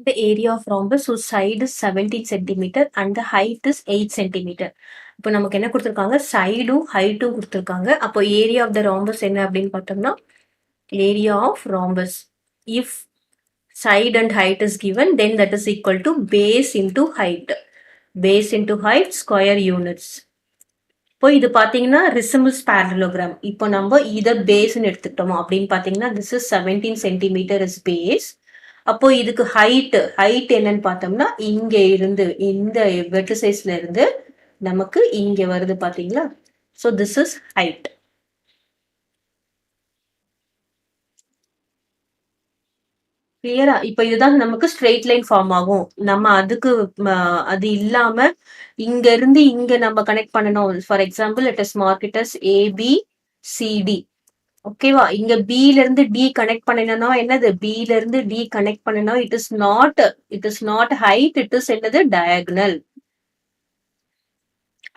The area of rhombus whose side is 17 centimeter and the height is 8 centimeter. இப்போ நமக்கு என்ன கொடுத்துருக்காங்க, சைடும் ஹைட்டும் கொடுத்துருக்காங்க. அப்போ ஏரியா ஆஃப் த ராம்பஸ் என்ன அப்படின்னு பார்த்தோம்னா, area of rhombus if side and height is given, then that is equal to base into height. Base into height square units. இப்போ இது பார்த்தீங்கன்னா ரிசிம்பிள்ஸ் parallelogram. இப்போ நம்ம இதை பேஸ்ன்னு எடுத்துக்கிட்டோமா அப்படின்னு பார்த்தீங்கன்னா this is 17 centimeter is base. அப்போ இதுக்கு ஹைட் என்னன்னு பார்த்தோம்னா இங்க இருந்து இந்த வெர்டிசைஸ்ல இருந்து நமக்கு இங்க வருது பாத்தீங்களா. So this is height. கிளியரா? இப்ப இதுதான் நமக்கு ஸ்ட்ரெயிட் லைன் ஃபார்ம் ஆகும். நம்ம அதுக்கு அது இல்லாம இங்க இருந்து இங்க நம்ம கனெக்ட் பண்ணணும். For example it is mark it as ABCD. ஓகேவா? இங்க பில இருந்து டி கனெக்ட் பண்ணனா என்னது, பில இருந்து டி கனெக்ட் பண்ணனா it is not height, it is என்னது, டயகனல்.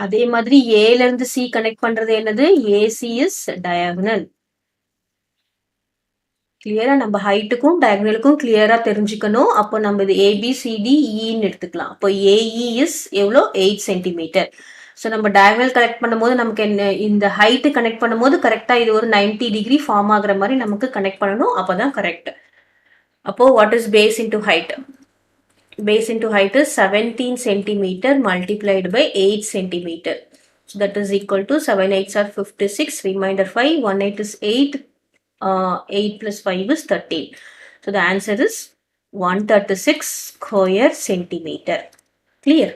அதே மாதிரி ஏல இருந்து சி கனெக்ட் பண்றது என்னது, ஏசி இஸ் டயகனல். கிளியரா? நம்ம ஹைட்டுக்கும் டயகனலுக்கும் கிளியரா தெரிஞ்சுக்கணும். அப்போ நம்ம இது ABCDEன்னு எடுத்துக்கலாம். அப்போ ஏஇ இஸ் எவ்வளோ, 8 சென்டிமீட்டர். ஸோ நம்ம டயகனல் கனெக்ட் பண்ணும்போது நமக்கு என்ன, இந்த ஹைட்டு கனெக்ட் பண்ணும்போது கரெக்டாக இது ஒரு 90 டிகிரி ஃபார்ம் ஆகுற மாதிரி நமக்கு கனெக்ட் பண்ணணும். அப்போதான் கரெக்ட். அப்போ what is base into height? Base into height is 17 centimeter multiplied by 8 centimeter. So that is equal to 7 8s are 56, remainder 5, 1 8 is 8, 8 plus 5 is 13. So the answer is 136 square centimeter. Clear?